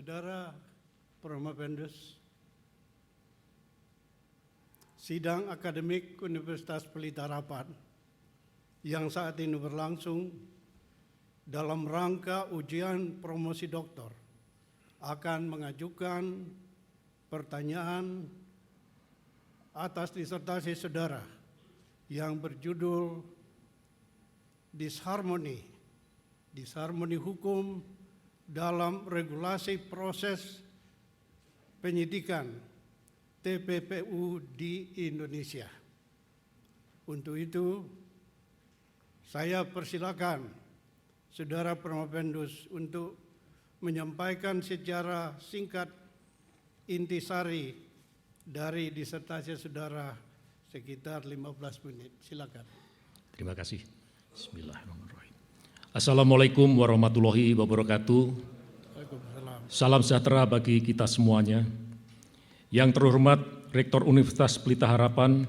Saudara Promopendus, sidang akademik Universitas Pelita Harapan yang saat ini berlangsung dalam rangka ujian promosi doktor akan mengajukan pertanyaan atas disertasi saudara yang berjudul Disharmoni Hukum dalam Regulasi Proses Penyidikan TPPU di Indonesia. Untuk itu, saya persilakan Saudara Promopendus untuk menyampaikan secara singkat intisari dari disertasi saudara sekitar 15 menit. Silakan. Terima kasih. Bismillahirrahmanirrahim. Assalamualaikum warahmatullahi wabarakatuh. Salam sejahtera bagi kita semuanya. Yang terhormat Rektor Universitas Pelita Harapan,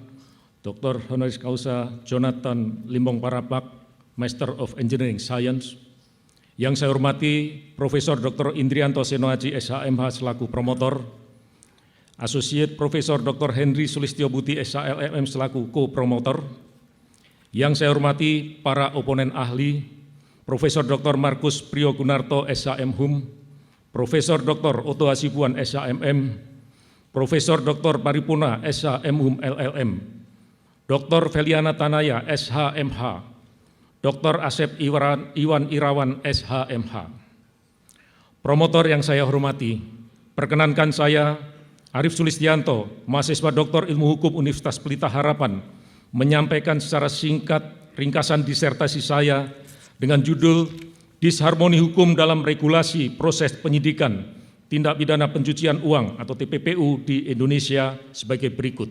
Dr. Honoris Causa Jonathan Limbong Parapak, Master of Engineering Science. Yang saya hormati Profesor Dr. Indrianto Seno Haji SHMH selaku promotor, Associate Profesor Dr. Henry Sulistyo Buti SHLMM selaku co-promotor. Yang saya hormati para oponen ahli, Profesor Dr. Markus Priyo Gunarto SHM HUM, Profesor Dr. Oto Hasibuan SHMM, Profesor Dr. Paripurna SHM HUM LLM, Dr. Feliana Tanaya SHMH, Dr. Asep Iwan Irawan SHMH. Promotor yang saya hormati, perkenankan saya Arif Sulistianto, mahasiswa Doktor Ilmu Hukum Universitas Pelita Harapan, menyampaikan secara singkat ringkasan disertasi saya dengan judul Disharmoni Hukum dalam Regulasi Proses Penyidikan Tindak Pidana Pencucian Uang atau TPPU di Indonesia sebagai berikut.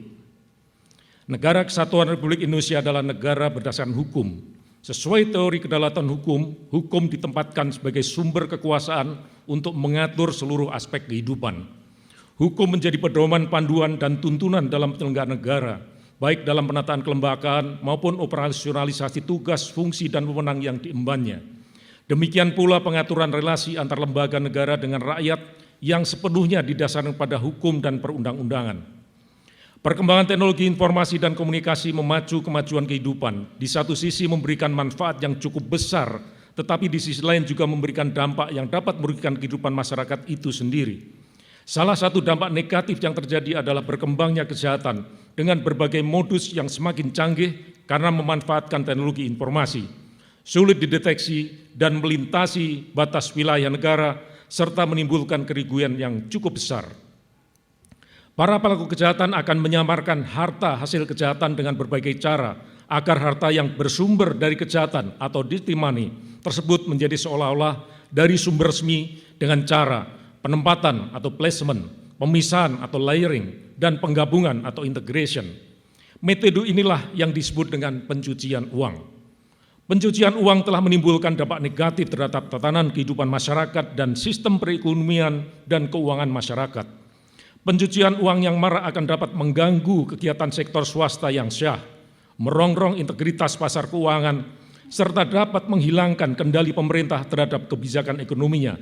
Negara Kesatuan Republik Indonesia adalah negara berdasarkan hukum. Sesuai teori kedaulatan hukum, hukum ditempatkan sebagai sumber kekuasaan untuk mengatur seluruh aspek kehidupan. Hukum menjadi pedoman, panduan, dan tuntunan dalam penyelenggaraan negara, baik dalam penataan kelembagaan maupun operasionalisasi tugas, fungsi, dan wewenang yang diembannya. Demikian pula pengaturan relasi antar lembaga negara dengan rakyat yang sepenuhnya didasarkan pada hukum dan perundang-undangan. Perkembangan teknologi informasi dan komunikasi memacu kemajuan kehidupan, di satu sisi memberikan manfaat yang cukup besar, tetapi di sisi lain juga memberikan dampak yang dapat merugikan kehidupan masyarakat itu sendiri. Salah satu dampak negatif yang terjadi adalah berkembangnya kejahatan dengan berbagai modus yang semakin canggih karena memanfaatkan teknologi informasi, sulit dideteksi dan melintasi batas wilayah negara, serta menimbulkan kerugian yang cukup besar. Para pelaku kejahatan akan menyamarkan harta hasil kejahatan dengan berbagai cara agar harta yang bersumber dari kejahatan atau dirty money tersebut menjadi seolah-olah dari sumber resmi dengan cara penempatan atau placement, pemisahan atau layering, dan penggabungan atau integration. Metode inilah yang disebut dengan pencucian uang. Pencucian uang telah menimbulkan dampak negatif terhadap tatanan kehidupan masyarakat dan sistem perekonomian dan keuangan masyarakat. Pencucian uang yang marak akan dapat mengganggu kegiatan sektor swasta yang syah, merongrong integritas pasar keuangan, serta dapat menghilangkan kendali pemerintah terhadap kebijakan ekonominya.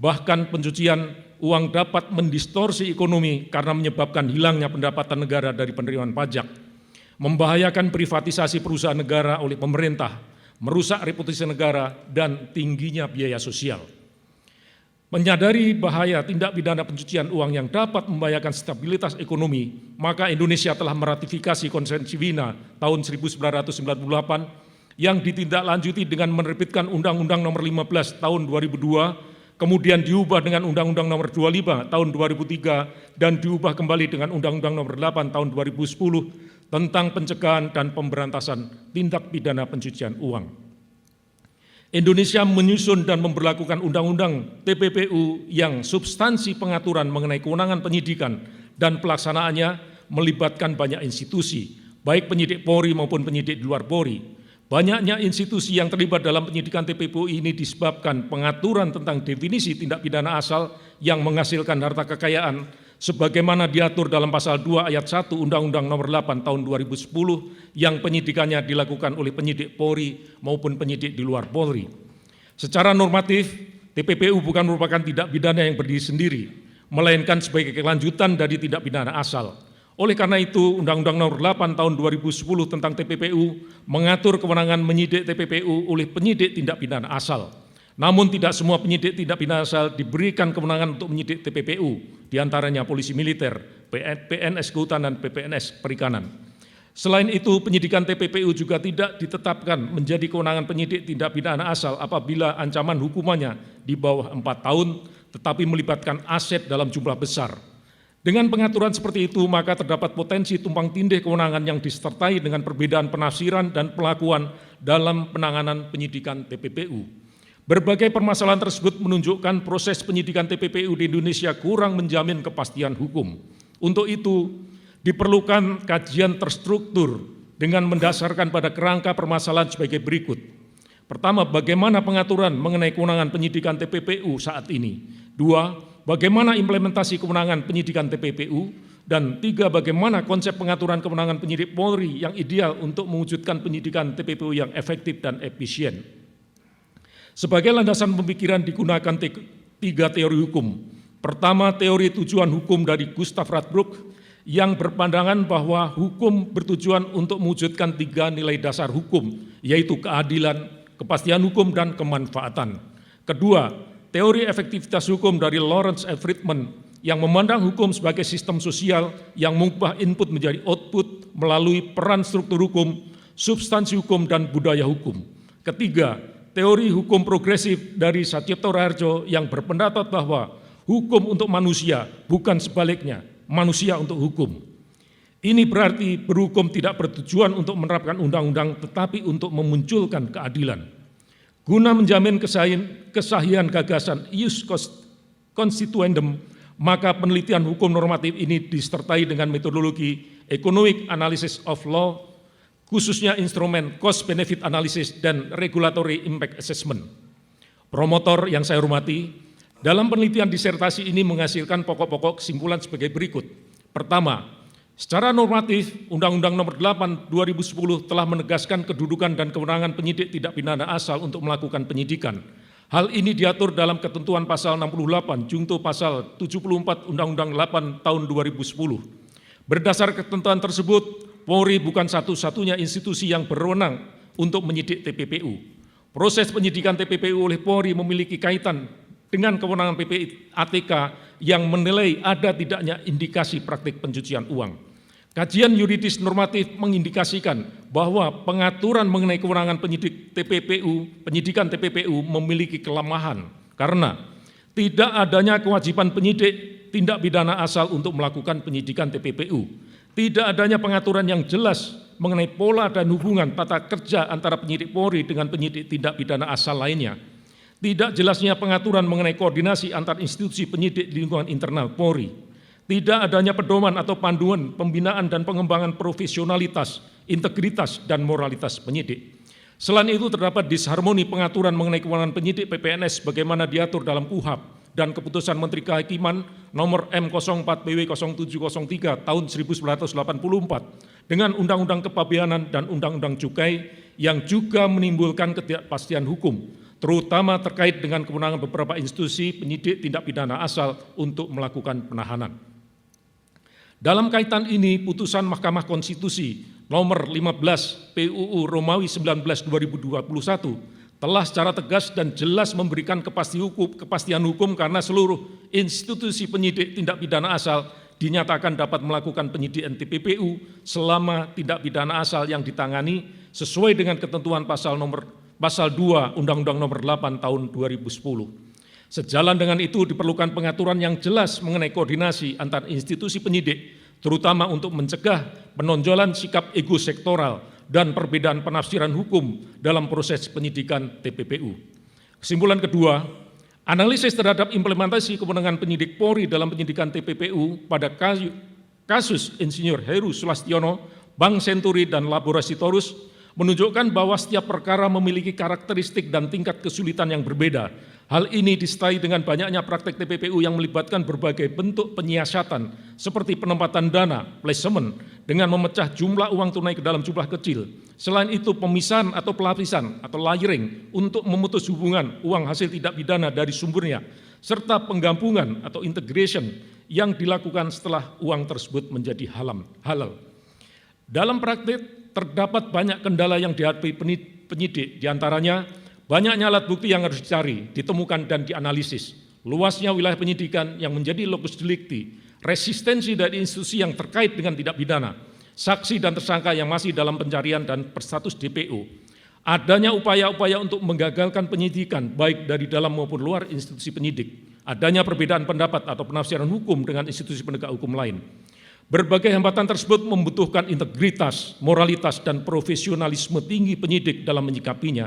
Bahkan pencucian uang dapat mendistorsi ekonomi karena menyebabkan hilangnya pendapatan negara dari penerimaan pajak, membahayakan privatisasi perusahaan negara oleh pemerintah, merusak reputasi negara, dan tingginya biaya sosial. Menyadari bahaya tindak pidana pencucian uang yang dapat membahayakan stabilitas ekonomi, maka Indonesia telah meratifikasi Konvensi Wina tahun 1998 yang ditindaklanjuti dengan menerbitkan Undang-Undang Nomor 15 tahun 2002, kemudian diubah dengan Undang-Undang Nomor 25 tahun 2003 dan diubah kembali dengan Undang-Undang Nomor 8 tahun 2010 tentang pencegahan dan pemberantasan tindak pidana pencucian uang. Indonesia menyusun dan memberlakukan Undang-Undang TPPU yang substansi pengaturan mengenai kewenangan penyidikan dan pelaksanaannya melibatkan banyak institusi, baik penyidik Polri maupun penyidik di luar Polri. Banyaknya institusi yang terlibat dalam penyidikan TPPU ini disebabkan pengaturan tentang definisi tindak pidana asal yang menghasilkan harta kekayaan sebagaimana diatur dalam pasal 2 ayat 1 Undang-Undang Nomor 8 tahun 2010 yang penyidikannya dilakukan oleh penyidik Polri maupun penyidik di luar Polri. Secara normatif, TPPU bukan merupakan tindak pidana yang berdiri sendiri, melainkan sebagai kelanjutan dari tindak pidana asal. Oleh karena itu, Undang-Undang Nomor 8 Tahun 2010 tentang TPPU mengatur kewenangan menyidik TPPU oleh penyidik tindak pidana asal. Namun tidak semua penyidik tindak pidana asal diberikan kewenangan untuk menyidik TPPU, diantaranya polisi militer, PNS Kehutanan, PPNS Perikanan. Selain itu, penyidikan TPPU juga tidak ditetapkan menjadi kewenangan penyidik tindak pidana asal apabila ancaman hukumannya di bawah 4 tahun, tetapi melibatkan aset dalam jumlah besar. Dengan pengaturan seperti itu, maka terdapat potensi tumpang tindih kewenangan yang disertai dengan perbedaan penafsiran dan pelakuan dalam penanganan penyidikan TPPU. Berbagai permasalahan tersebut menunjukkan proses penyidikan TPPU di Indonesia kurang menjamin kepastian hukum. Untuk itu, diperlukan kajian terstruktur dengan mendasarkan pada kerangka permasalahan sebagai berikut. Pertama, bagaimana pengaturan mengenai kewenangan penyidikan TPPU saat ini? Dua, bagaimana implementasi kewenangan penyidikan TPPU? Dan tiga, bagaimana konsep pengaturan kewenangan penyidik Polri yang ideal untuk mewujudkan penyidikan TPPU yang efektif dan efisien. Sebagai landasan pemikiran digunakan tiga teori hukum. Pertama, teori tujuan hukum dari Gustav Radbruch yang berpandangan bahwa hukum bertujuan untuk mewujudkan tiga nilai dasar hukum, yaitu keadilan, kepastian hukum, dan kemanfaatan. Kedua, teori efektivitas hukum dari Lawrence F. Friedman yang memandang hukum sebagai sistem sosial yang mengubah input menjadi output melalui peran struktur hukum, substansi hukum, dan budaya hukum. Ketiga, teori hukum progresif dari Satyapto Raharjo yang berpendapat bahwa hukum untuk manusia, bukan sebaliknya, manusia untuk hukum. Ini berarti berhukum tidak bertujuan untuk menerapkan undang-undang, tetapi untuk memunculkan keadilan. Guna menjamin kesahihan gagasan ius constituendum, maka penelitian hukum normatif ini disertai dengan metodologi economic analysis of law, khususnya instrumen cost-benefit analysis dan regulatory impact assessment. Promotor yang saya hormati, dalam penelitian disertasi ini menghasilkan pokok-pokok kesimpulan sebagai berikut. Pertama, secara normatif, Undang-Undang Nomor 8 2010 telah menegaskan kedudukan dan kewenangan penyidik tindak pidana asal untuk melakukan penyidikan. Hal ini diatur dalam ketentuan pasal 68, junto pasal 74 Undang-Undang 8 tahun 2010. Berdasar ketentuan tersebut, Polri bukan satu-satunya institusi yang berwenang untuk menyidik TPPU. Proses penyidikan TPPU oleh Polri memiliki kaitan dengan kewenangan PPATK yang menilai ada tidaknya indikasi praktik pencucian uang. Kajian yuridis normatif mengindikasikan bahwa pengaturan mengenai kewenangan penyidikan TPPU memiliki kelemahan karena tidak adanya kewajiban penyidik tindak pidana asal untuk melakukan penyidikan TPPU. Tidak adanya pengaturan yang jelas mengenai pola dan hubungan tata kerja antara penyidik Polri dengan penyidik tindak pidana asal lainnya. Tidak jelasnya pengaturan mengenai koordinasi antar institusi penyidik di lingkungan internal Polri. Tidak adanya pedoman atau panduan pembinaan dan pengembangan profesionalitas, integritas, dan moralitas penyidik. Selain itu terdapat disharmoni pengaturan mengenai kewenangan penyidik PPNS bagaimana diatur dalam KUHAP dan Keputusan Menteri Kehakiman nomor M04/BW0703 tahun 1984 dengan Undang-Undang Kepabeanan dan Undang-Undang Cukai yang juga menimbulkan ketidakpastian hukum, terutama terkait dengan kewenangan beberapa institusi penyidik tindak pidana asal untuk melakukan penahanan. Dalam kaitan ini, putusan Mahkamah Konstitusi nomor 15 PUU Romawi 19 2021 telah secara tegas dan jelas memberikan kepastian hukum karena seluruh institusi penyidik tindak pidana asal dinyatakan dapat melakukan penyidikan TPPU selama tindak pidana asal yang ditangani sesuai dengan ketentuan pasal 2 Undang-Undang Nomor 8 Tahun 2010. Sejalan dengan itu diperlukan pengaturan yang jelas mengenai koordinasi antar institusi penyidik, terutama untuk mencegah penonjolan sikap ego sektoral dan perbedaan penafsiran hukum dalam proses penyidikan TPPU. Kesimpulan kedua, analisis terhadap implementasi kewenangan penyidik Polri dalam penyidikan TPPU pada kasus Insinyur Heru Sulastiono, Bank Senturi, dan Laborasi Torus menunjukkan bahwa setiap perkara memiliki karakteristik dan tingkat kesulitan yang berbeda. Hal ini disertai dengan banyaknya praktek TPPU yang melibatkan berbagai bentuk penyiasatan seperti penempatan dana, placement, dengan memecah jumlah uang tunai ke dalam jumlah kecil. Selain itu, pemisahan atau pelapisan atau layering untuk memutus hubungan uang hasil tidak pidana dari sumbernya, serta penggabungan atau integration yang dilakukan setelah uang tersebut menjadi halal. Dalam praktik, terdapat banyak kendala yang dihadapi penyidik, diantaranya banyaknya alat bukti yang harus dicari, ditemukan, dan dianalisis. Luasnya wilayah penyidikan yang menjadi locus delicti, resistensi dari institusi yang terkait dengan tindak pidana, saksi dan tersangka yang masih dalam pencarian dan berstatus DPO. Adanya upaya-upaya untuk menggagalkan penyidikan, baik dari dalam maupun luar institusi penyidik. Adanya perbedaan pendapat atau penafsiran hukum dengan institusi penegak hukum lain. Berbagai hambatan tersebut membutuhkan integritas, moralitas, dan profesionalisme tinggi penyidik dalam menyikapinya.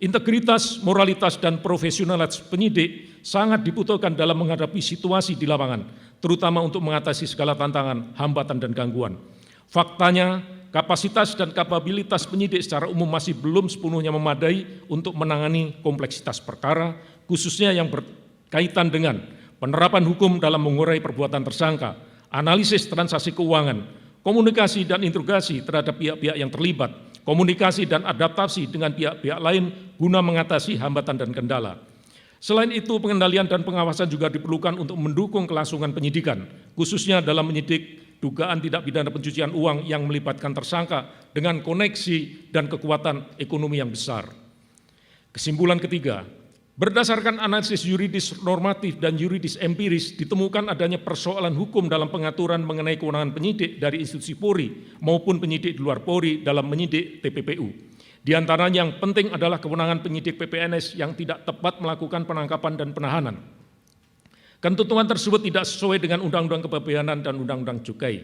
Integritas, moralitas, dan profesionalitas penyidik sangat dibutuhkan dalam menghadapi situasi di lapangan, terutama untuk mengatasi segala tantangan, hambatan, dan gangguan. Faktanya, kapasitas dan kapabilitas penyidik secara umum masih belum sepenuhnya memadai untuk menangani kompleksitas perkara, khususnya yang berkaitan dengan penerapan hukum dalam mengurai perbuatan tersangka, analisis transaksi keuangan, komunikasi dan interogasi terhadap pihak-pihak yang terlibat, komunikasi dan adaptasi dengan pihak-pihak lain guna mengatasi hambatan dan kendala. Selain itu, pengendalian dan pengawasan juga diperlukan untuk mendukung kelangsungan penyidikan, khususnya dalam menyidik dugaan tindak pidana pencucian uang yang melibatkan tersangka dengan koneksi dan kekuatan ekonomi yang besar. Kesimpulan ketiga, berdasarkan analisis yuridis normatif dan yuridis empiris, ditemukan adanya persoalan hukum dalam pengaturan mengenai kewenangan penyidik dari institusi Polri maupun penyidik di luar Polri dalam menyidik TPPU. Di antaranya yang penting adalah kewenangan penyidik PPNS yang tidak tepat melakukan penangkapan dan penahanan. Ketentuan tersebut tidak sesuai dengan Undang-Undang Kepabeanan dan Undang-Undang Cukai.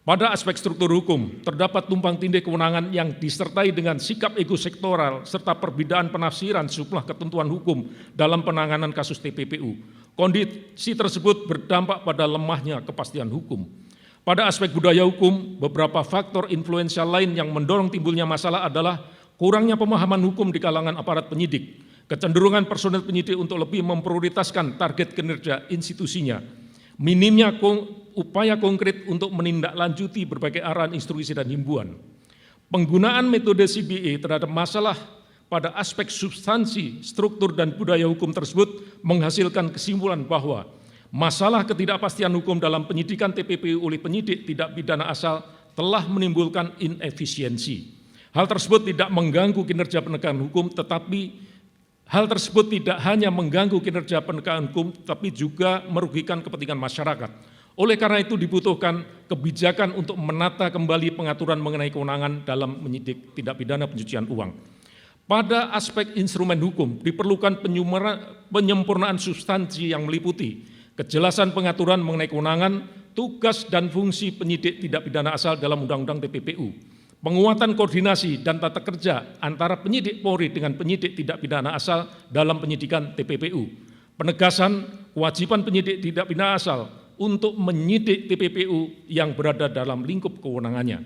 Pada aspek struktur hukum, terdapat tumpang tindih kewenangan yang disertai dengan sikap ego sektoral serta perbedaan penafsiran sejumlah ketentuan hukum dalam penanganan kasus TPPU. Kondisi tersebut berdampak pada lemahnya kepastian hukum. Pada aspek budaya hukum, beberapa faktor influensial lain yang mendorong timbulnya masalah adalah kurangnya pemahaman hukum di kalangan aparat penyidik, kecenderungan personel penyidik untuk lebih memprioritaskan target kinerja institusinya, minimnya upaya konkret untuk menindaklanjuti berbagai arahan, instruksi, dan himbauan. Penggunaan metode CBA terhadap masalah pada aspek substansi, struktur, dan budaya hukum tersebut menghasilkan kesimpulan bahwa masalah ketidakpastian hukum dalam penyidikan TPPU oleh penyidik tindak pidana asal telah menimbulkan inefisiensi. Hal tersebut tidak mengganggu kinerja penegakan hukum, tetapi hal tersebut tidak hanya mengganggu kinerja penegakan hukum, tapi juga merugikan kepentingan masyarakat. Oleh karena itu dibutuhkan kebijakan untuk menata kembali pengaturan mengenai kewenangan dalam menyidik tindak pidana pencucian uang. Pada aspek instrumen hukum diperlukan penyempurnaan substansi yang meliputi kejelasan pengaturan mengenai kewenangan, tugas dan fungsi penyidik tindak pidana asal dalam Undang-Undang TPPU, penguatan koordinasi dan tata kerja antara penyidik Polri dengan penyidik tindak pidana asal dalam penyidikan TPPU, penegasan kewajiban penyidik tindak pidana asal untuk menyidik TPPU yang berada dalam lingkup kewenangannya.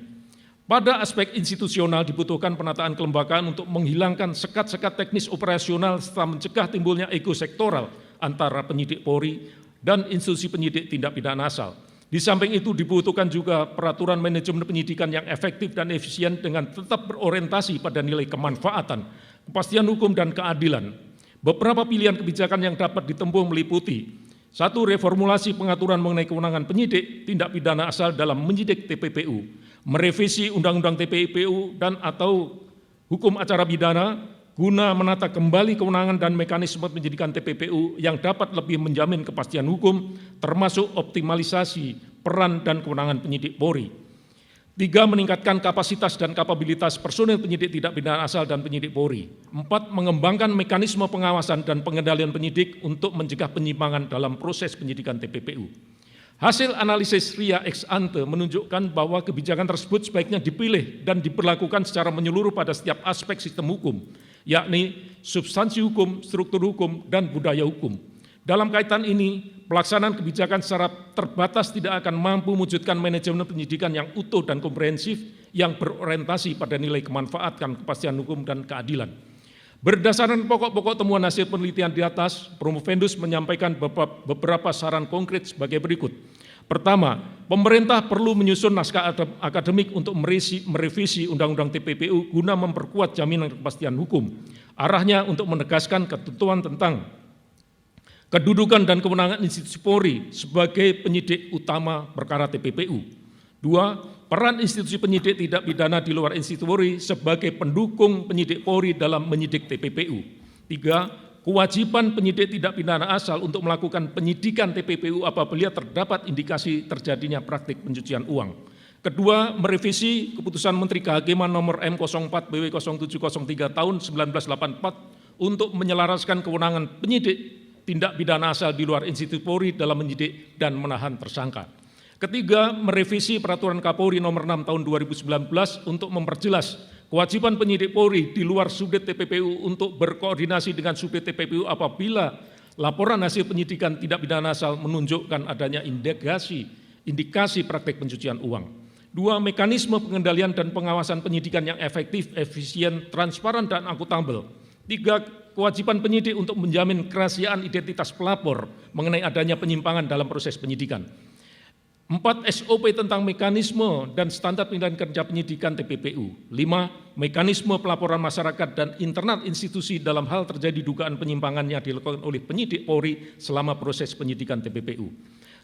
Pada aspek institusional dibutuhkan penataan kelembagaan untuk menghilangkan sekat-sekat teknis operasional serta mencegah timbulnya ego sektoral antara penyidik Polri dan institusi penyidik tindak pidana asal. Di samping itu dibutuhkan juga peraturan manajemen penyidikan yang efektif dan efisien dengan tetap berorientasi pada nilai kemanfaatan, kepastian hukum, dan keadilan. Beberapa pilihan kebijakan yang dapat ditempuh meliputi: 1. Reformulasi pengaturan mengenai kewenangan penyidik tindak pidana asal dalam menyidik TPPU, merevisi Undang-Undang TPPU dan atau hukum acara pidana guna menata kembali kewenangan dan mekanisme penyidikan TPPU yang dapat lebih menjamin kepastian hukum, termasuk optimalisasi peran dan kewenangan penyidik Polri. 3. Meningkatkan kapasitas dan kapabilitas personel penyidik tindak pidana asal dan penyidik Polri. 4. Mengembangkan mekanisme pengawasan dan pengendalian penyidik untuk mencegah penyimpangan dalam proses penyidikan TPPU. Hasil analisis RIA ex ante menunjukkan bahwa kebijakan tersebut sebaiknya dipilih dan diberlakukan secara menyeluruh pada setiap aspek sistem hukum, yakni substansi hukum, struktur hukum, dan budaya hukum. Dalam kaitan ini, pelaksanaan kebijakan secara terbatas tidak akan mampu mewujudkan manajemen penyidikan yang utuh dan komprehensif yang berorientasi pada nilai kemanfaatan, kepastian hukum, dan keadilan. Berdasarkan pokok-pokok temuan hasil penelitian di atas, Promovendus menyampaikan beberapa saran konkret sebagai berikut. Pertama, pemerintah perlu menyusun naskah akademik untuk merevisi Undang-Undang TPPU guna memperkuat jaminan kepastian hukum. Arahnya untuk menegaskan ketentuan tentang kedudukan dan kewenangan institusi Polri sebagai penyidik utama perkara TPPU. 2. Peran institusi penyidik tidak pidana di luar institusi Polri sebagai pendukung penyidik Polri dalam menyidik TPPU. 3. Kewajiban penyidik tidak pidana asal untuk melakukan penyidikan TPPU apabila terdapat indikasi terjadinya praktik pencucian uang. Kedua, merevisi Keputusan Menteri Kehakiman nomor M04/BW0703 tahun 1984 untuk menyelaraskan kewenangan penyidik tindak pidana asal di luar institusi Polri dalam menyidik dan menahan tersangka. Ketiga, merevisi Peraturan Kapolri nomor 6 tahun 2019 untuk memperjelas kewajiban penyidik Polri di luar subdit TPPU untuk berkoordinasi dengan subdit TPPU apabila laporan hasil penyidikan tidak pidana asal menunjukkan adanya indikasi praktik pencucian uang. 2. Mekanisme pengendalian dan pengawasan penyidikan yang efektif, efisien, transparan, dan akuntabel. 3. Kewajiban penyidik untuk menjamin kerahasiaan identitas pelapor mengenai adanya penyimpangan dalam proses penyidikan. 4. SOP tentang mekanisme dan standar penilaian kerja penyidikan TPPU. 5. Mekanisme pelaporan masyarakat dan internal institusi dalam hal terjadi dugaan penyimpangan yang dilakukan oleh penyidik Polri selama proses penyidikan TPPU.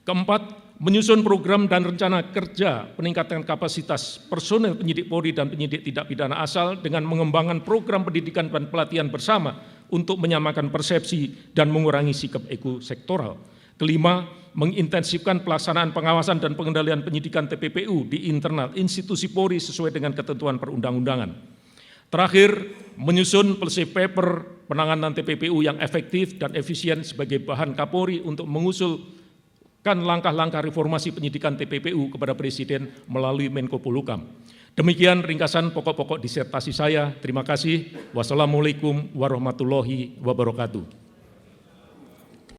Keempat, menyusun program dan rencana kerja peningkatan kapasitas personel penyidik Polri dan penyidik tidak pidana asal dengan mengembangkan program pendidikan dan pelatihan bersama untuk menyamakan persepsi dan mengurangi sikap ekosektoral. Kelima, mengintensifkan pelaksanaan pengawasan dan pengendalian penyidikan TPPU di internal institusi Polri sesuai dengan ketentuan perundang-undangan. Terakhir, menyusun policy paper penanganan TPPU yang efektif dan efisien sebagai bahan Kapolri untuk mengusulkan langkah-langkah reformasi penyidikan TPPU kepada Presiden melalui Menko Polhukam. Demikian ringkasan pokok-pokok disertasi saya. Terima kasih. Wassalamualaikum warahmatullahi wabarakatuh.